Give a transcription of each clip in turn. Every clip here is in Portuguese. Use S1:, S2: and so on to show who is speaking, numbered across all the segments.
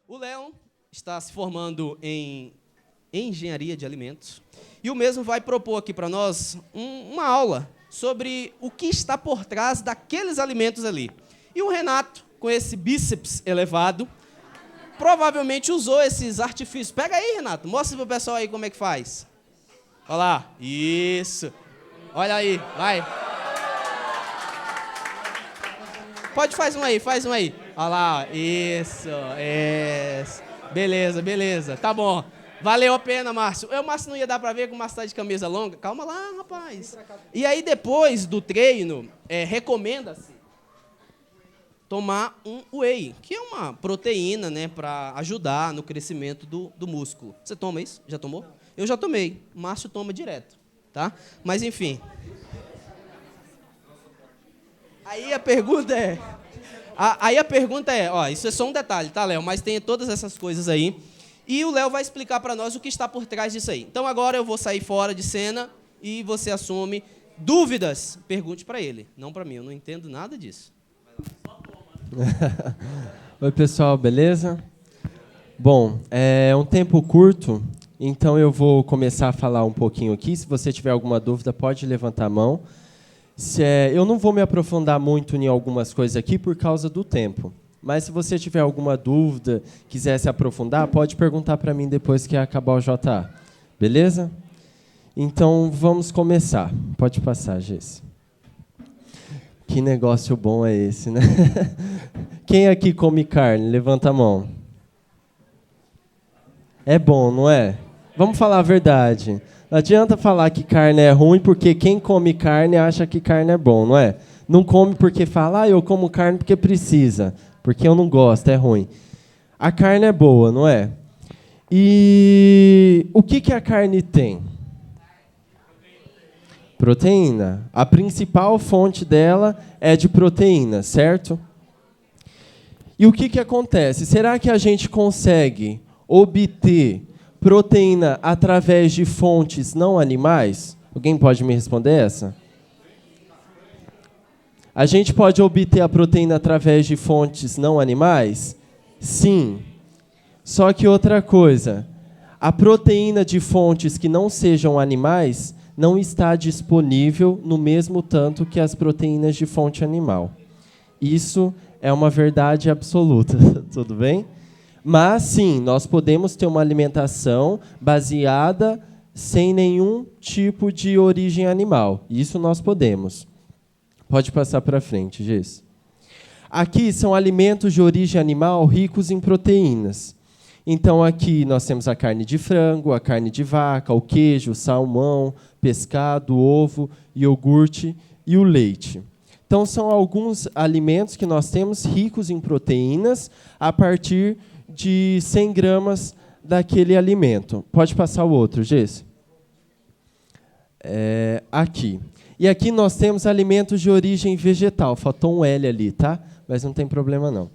S1: O Léo está se formando em engenharia de alimentos e o mesmo vai propor aqui para nós uma aula sobre o que está por trás daqueles alimentos ali. E o Renato, com esse bíceps elevado, provavelmente usou esses artifícios. Pega aí, Renato, mostra para o pessoal aí como é que faz. Olha lá, isso. Olha aí, vai. Pode, faz um aí. Olha lá, isso. Beleza, tá bom. Valeu a pena, Márcio. O Márcio não ia dar pra ver que o Márcio tá de camisa longa. Calma lá, rapaz. E aí, depois do treino, recomenda-se tomar um whey, que é uma proteína, né, para ajudar no crescimento do músculo. Você toma isso? Já tomou? Eu já tomei. O Márcio toma direto, tá? Mas, enfim. Aí a pergunta é, ó, isso é só um detalhe, tá, Léo? Mas tem todas essas coisas aí. E o Léo vai explicar para nós o que está por trás disso aí. Então agora eu vou sair fora de cena e você assume dúvidas. Pergunte para ele, não para mim, eu não entendo nada disso.
S2: Oi, pessoal, beleza? Bom, é um tempo curto, então eu vou começar a falar um pouquinho aqui. Se você tiver alguma dúvida, pode levantar a mão. Eu não vou me aprofundar muito em algumas coisas aqui por causa do tempo. Mas se você tiver alguma dúvida, quiser se aprofundar, pode perguntar para mim depois que acabar o JA. Beleza? Então, vamos começar. Pode passar, Geice. Que negócio bom é esse, né? Quem aqui come carne? Levanta a mão. É bom, não é? Vamos falar a verdade. Não adianta falar que carne é ruim, porque quem come carne acha que carne é bom, não é? Não come porque fala, eu como carne porque precisa, porque eu não gosto, é ruim. A carne é boa, não é? E o que a carne tem? Proteína. A principal fonte dela é de proteína, certo? E o que acontece? Será que a gente consegue obter proteína através de fontes não animais? Alguém pode me responder essa? A gente pode obter a proteína através de fontes não animais? Sim. Só que outra coisa, a proteína de fontes que não sejam animais não está disponível no mesmo tanto que as proteínas de fonte animal. Isso é uma verdade absoluta, tudo bem? Mas, sim, nós podemos ter uma alimentação baseada sem nenhum tipo de origem animal. Isso nós podemos. Pode passar para frente, Geice. Aqui são alimentos de origem animal ricos em proteínas. Então, aqui nós temos a carne de frango, a carne de vaca, o queijo, o salmão, pescado, ovo, iogurte e o leite. Então, são alguns alimentos que nós temos ricos em proteínas a partir de 100 gramas daquele alimento. Pode passar o outro, Geice. Aqui. E aqui nós temos alimentos de origem vegetal. Faltou um L ali, tá? Mas não tem problema, não.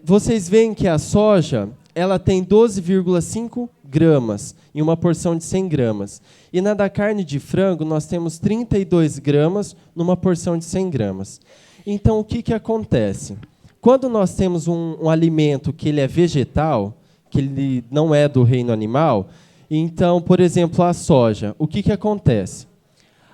S2: Vocês veem que a soja ela tem 12,5 gramas em uma porção de 100 gramas. E na da carne de frango, nós temos 32 gramas numa porção de 100 gramas. Então, o que acontece? Quando nós temos um alimento que ele é vegetal, que ele não é do reino animal, então, por exemplo, a soja, o que acontece?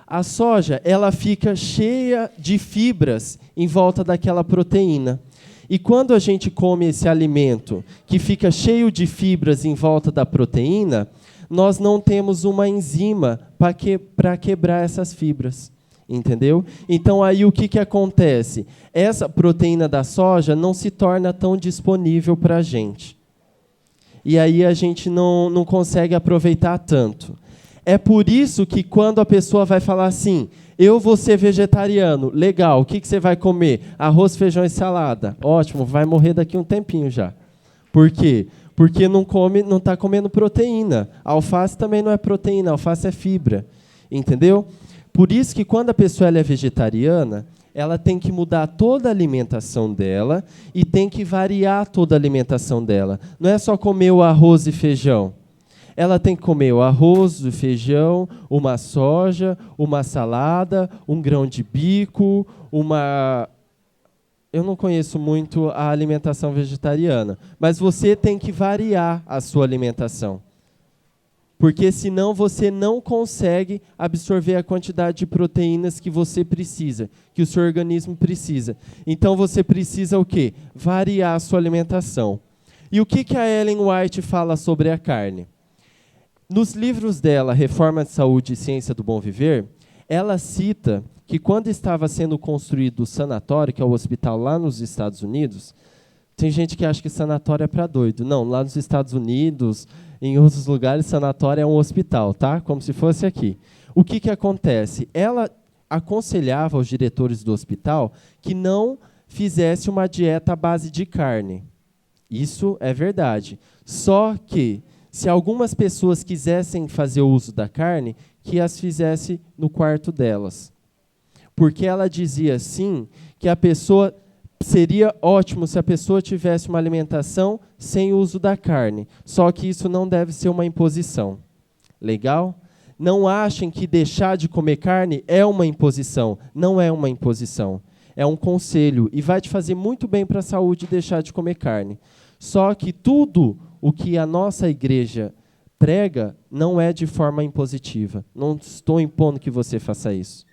S2: A soja ela fica cheia de fibras em volta daquela proteína. E quando a gente come esse alimento que fica cheio de fibras em volta da proteína, nós não temos uma enzima para quebrar essas fibras. Entendeu? Então, aí o que acontece? Essa proteína da soja não se torna tão disponível para a gente. E aí a gente não consegue aproveitar tanto. É por isso que quando a pessoa vai falar assim, eu vou ser vegetariano, legal, o que você vai comer? Arroz, feijão e salada. Ótimo, vai morrer daqui um tempinho já. Por quê? Porque não está comendo proteína. A alface também não é proteína, a alface é fibra. Entendeu? Por isso que quando a pessoa ela é vegetariana, ela tem que mudar toda a alimentação dela e tem que variar toda a alimentação dela. Não é só comer o arroz e feijão. Ela tem que comer o arroz, o feijão, uma soja, uma salada, um grão de bico, eu não conheço muito a alimentação vegetariana, mas você tem que variar a sua alimentação. Porque senão você não consegue absorver a quantidade de proteínas que você precisa, que o seu organismo precisa. Então você precisa o quê? Variar a sua alimentação. E o que a Ellen White fala sobre a carne? Nos livros dela, Reforma de Saúde e Ciência do Bom Viver, ela cita que quando estava sendo construído o sanatório, que é o hospital lá nos Estados Unidos, tem gente que acha que sanatório é para doido. Não, lá nos Estados Unidos, em outros lugares, sanatório é um hospital, tá? Como se fosse aqui. O que acontece? Ela aconselhava aos diretores do hospital que não fizesse uma dieta à base de carne. Isso é verdade. Só que, se algumas pessoas quisessem fazer uso da carne, que as fizesse no quarto delas. Porque ela dizia, sim, que a pessoa seria ótimo se a pessoa tivesse uma alimentação sem uso da carne. Só que isso não deve ser uma imposição. Legal? Não achem que deixar de comer carne é uma imposição. Não é uma imposição. É um conselho. E vai te fazer muito bem para a saúde deixar de comer carne. Só que tudo o que a nossa igreja prega não é de forma impositiva. Não estou impondo que você faça isso.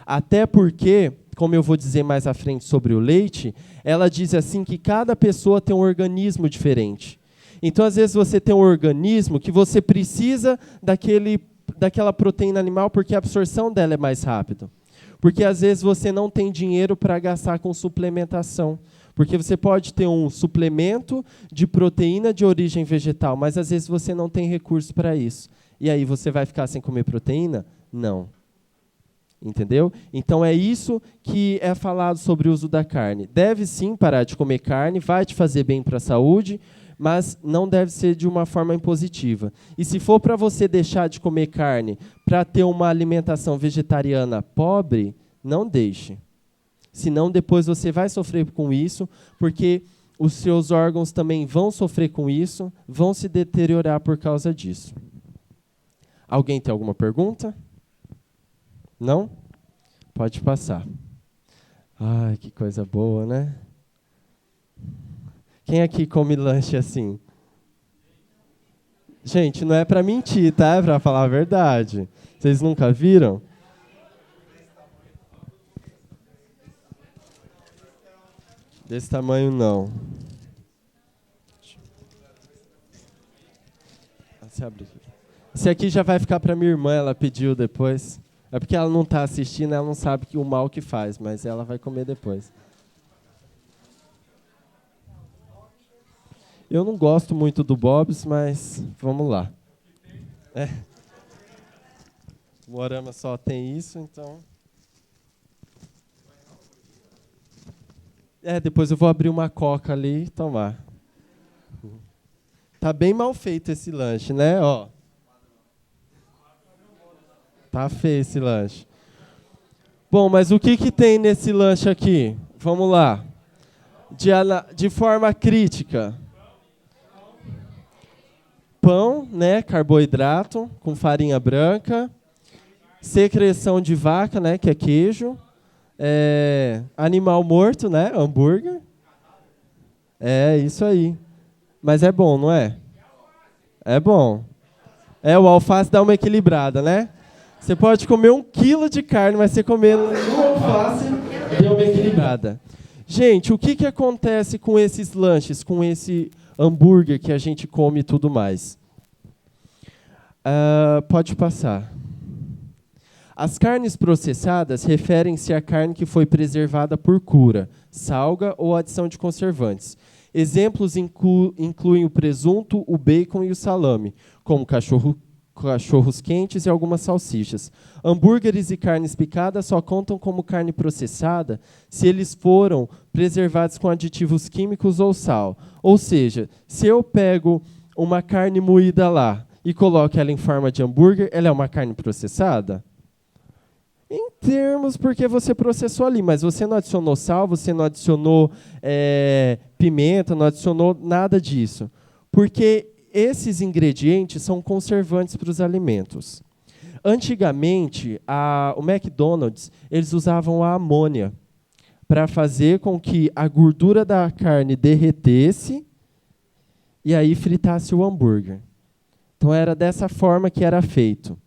S2: Até porque, como eu vou dizer mais à frente sobre o leite, ela diz assim que cada pessoa tem um organismo diferente. Então, às vezes, você tem um organismo que você precisa daquela proteína animal porque a absorção dela é mais rápida. Porque, às vezes, você não tem dinheiro para gastar com suplementação. Porque você pode ter um suplemento de proteína de origem vegetal, mas, às vezes, você não tem recurso para isso. E aí, você vai ficar sem comer proteína? Não. Entendeu? Então é isso que é falado sobre o uso da carne. Deve sim parar de comer carne, vai te fazer bem para a saúde, mas não deve ser de uma forma impositiva. E se for para você deixar de comer carne para ter uma alimentação vegetariana pobre, não deixe. Senão depois você vai sofrer com isso, porque os seus órgãos também vão sofrer com isso, vão se deteriorar por causa disso. Alguém tem alguma pergunta? Não? Pode passar. Ai, que coisa boa, né? Quem aqui come lanche assim? Gente, não é para mentir, tá? É para falar a verdade. Vocês nunca viram? Desse tamanho, não. Esse aqui já vai ficar para minha irmã, ela pediu depois. É porque ela não está assistindo, ela não sabe o mal que faz, mas ela vai comer depois. Eu não gosto muito do Bob's, mas vamos lá. O Moarama só tem isso, então... depois eu vou abrir uma coca ali e tomar. Tá bem mal feito esse lanche, né? Ó. Tá feio esse lanche. Bom, mas o que tem nesse lanche aqui? Vamos lá. De forma crítica. Pão, né? Carboidrato com farinha branca. Secreção de vaca, né? Que é queijo. Animal morto, né? Hambúrguer. É isso aí. Mas é bom, não é? É bom. O alface dá uma equilibrada, né? Você pode comer 1 quilo de carne, mas você comer um alface, deu uma equilibrada. Gente, o que acontece com esses lanches, com esse hambúrguer que a gente come e tudo mais? Pode passar. As carnes processadas referem-se à carne que foi preservada por cura, salga ou adição de conservantes. Exemplos incluem o presunto, o bacon e o salame, como cachorros quentes e algumas salsichas. Hambúrgueres e carnes picadas só contam como carne processada se eles foram preservados com aditivos químicos ou sal. Ou seja, se eu pego uma carne moída lá e coloco ela em forma de hambúrguer, ela é uma carne processada? Em termos, porque você processou ali, mas você não adicionou sal, você não adicionou pimenta, não adicionou nada disso. Porque esses ingredientes são conservantes para os alimentos. Antigamente, o McDonald's, eles usavam a amônia para fazer com que a gordura da carne derretesse e aí fritasse o hambúrguer. Então era dessa forma que era feito.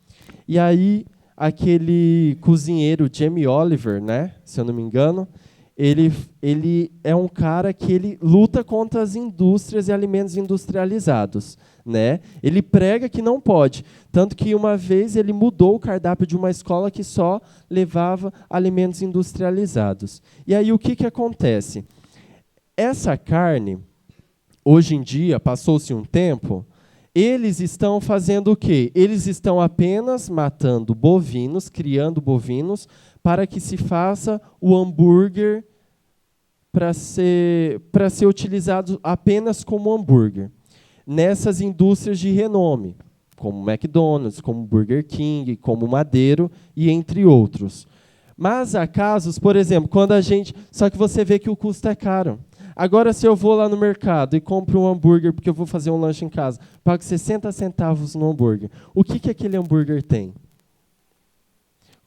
S2: E aí aquele cozinheiro Jamie Oliver, né, se eu não me engano, ele é um cara que ele luta contra as indústrias e alimentos industrializados, né? Ele prega que não pode, tanto que uma vez ele mudou o cardápio de uma escola que só levava alimentos industrializados. E aí o que acontece? Essa carne, hoje em dia, passou-se um tempo, eles estão fazendo o quê? Eles estão apenas matando bovinos, criando bovinos, para que se faça o hambúrguer para ser utilizado apenas como hambúrguer. Nessas indústrias de renome, como McDonald's, como Burger King, como Madeiro e entre outros. Mas há casos, por exemplo, quando a gente... Só que você vê que o custo é caro. Agora, se eu vou lá no mercado e compro um hambúrguer, porque eu vou fazer um lanche em casa, pago 60 centavos no hambúrguer. O que aquele hambúrguer tem?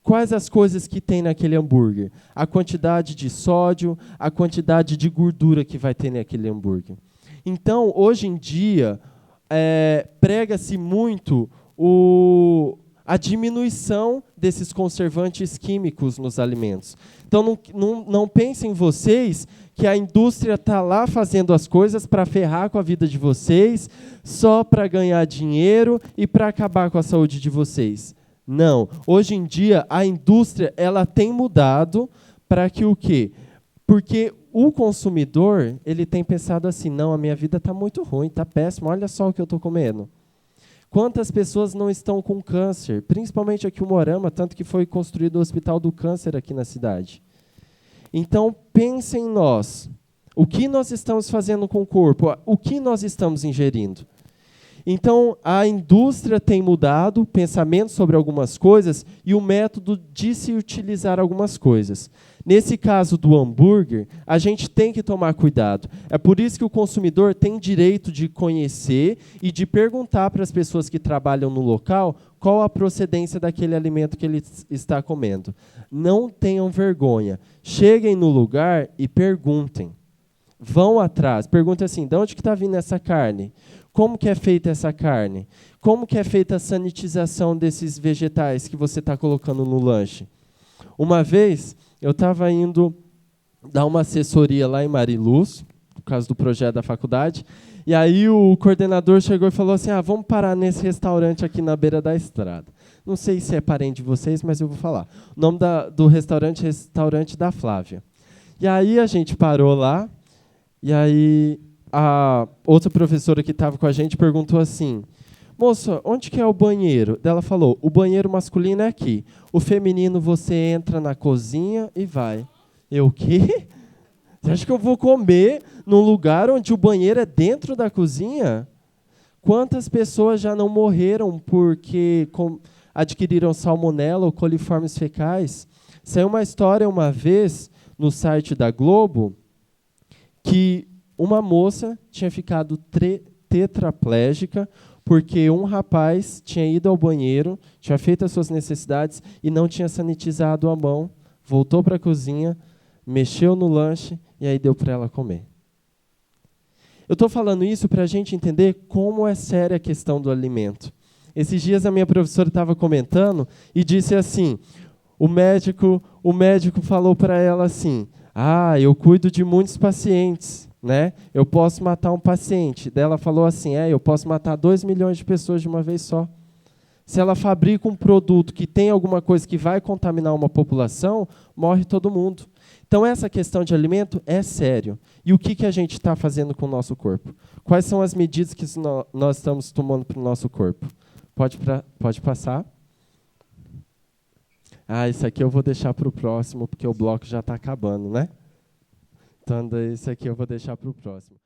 S2: Quais as coisas que tem naquele hambúrguer? A quantidade de sódio, a quantidade de gordura que vai ter naquele hambúrguer. Então, hoje em dia, prega-se muito a diminuição desses conservantes químicos nos alimentos. Então, não pensem vocês que a indústria está lá fazendo as coisas para ferrar com a vida de vocês, só para ganhar dinheiro e para acabar com a saúde de vocês. Não. Hoje em dia, a indústria ela tem mudado para que o quê? Porque o consumidor ele tem pensado assim, não, a minha vida está muito ruim, está péssimo, olha só o que eu estou comendo. Quantas pessoas não estão com câncer? Principalmente aqui em Moarama, tanto que foi construído o Hospital do Câncer aqui na cidade. Então, pensem em nós. O que nós estamos fazendo com o corpo? O que nós estamos ingerindo? Então, a indústria tem mudado o pensamento sobre algumas coisas e o método de se utilizar algumas coisas. Nesse caso do hambúrguer, a gente tem que tomar cuidado. É por isso que o consumidor tem direito de conhecer e de perguntar para as pessoas que trabalham no local qual a procedência daquele alimento que ele está comendo. Não tenham vergonha. Cheguem no lugar e perguntem. Vão atrás. Perguntem assim, de onde que está vindo essa carne? Como que é feita essa carne? Como que é feita a sanitização desses vegetais que você está colocando no lanche? Uma vez, eu estava indo dar uma assessoria lá em Mariluz, por causa do projeto da faculdade, e aí o coordenador chegou e falou assim, vamos parar nesse restaurante aqui na beira da estrada. Não sei se é parente de vocês, mas eu vou falar. O nome do restaurante é Restaurante da Flávia. E aí a gente parou lá, e aí a outra professora que estava com a gente perguntou assim, moça, onde que é o banheiro? Ela falou, o banheiro masculino é aqui. O feminino você entra na cozinha e vai. Eu, o quê? Você acha que eu vou comer num lugar onde o banheiro é dentro da cozinha? Quantas pessoas já não morreram porque adquiriram salmonela ou coliformes fecais? Saiu uma história uma vez no site da Globo que uma moça tinha ficado tetraplégica porque um rapaz tinha ido ao banheiro, tinha feito as suas necessidades e não tinha sanitizado a mão, voltou para a cozinha, mexeu no lanche e aí deu para ela comer. Eu estou falando isso para a gente entender como é séria a questão do alimento. Esses dias a minha professora estava comentando e disse assim, o médico falou para ela assim, eu cuido de muitos pacientes, né? Eu posso matar um paciente. Daí ela falou assim, eu posso matar 2 milhões de pessoas de uma vez só. Se ela fabrica um produto que tem alguma coisa que vai contaminar uma população, morre todo mundo. Então, essa questão de alimento é sério. E o que a gente está fazendo com o nosso corpo? Quais são as medidas que nós estamos tomando para o nosso corpo? Pode passar. Isso aqui eu vou deixar para o próximo, porque o bloco já está acabando, né? Então, esse aqui eu vou deixar para o próximo.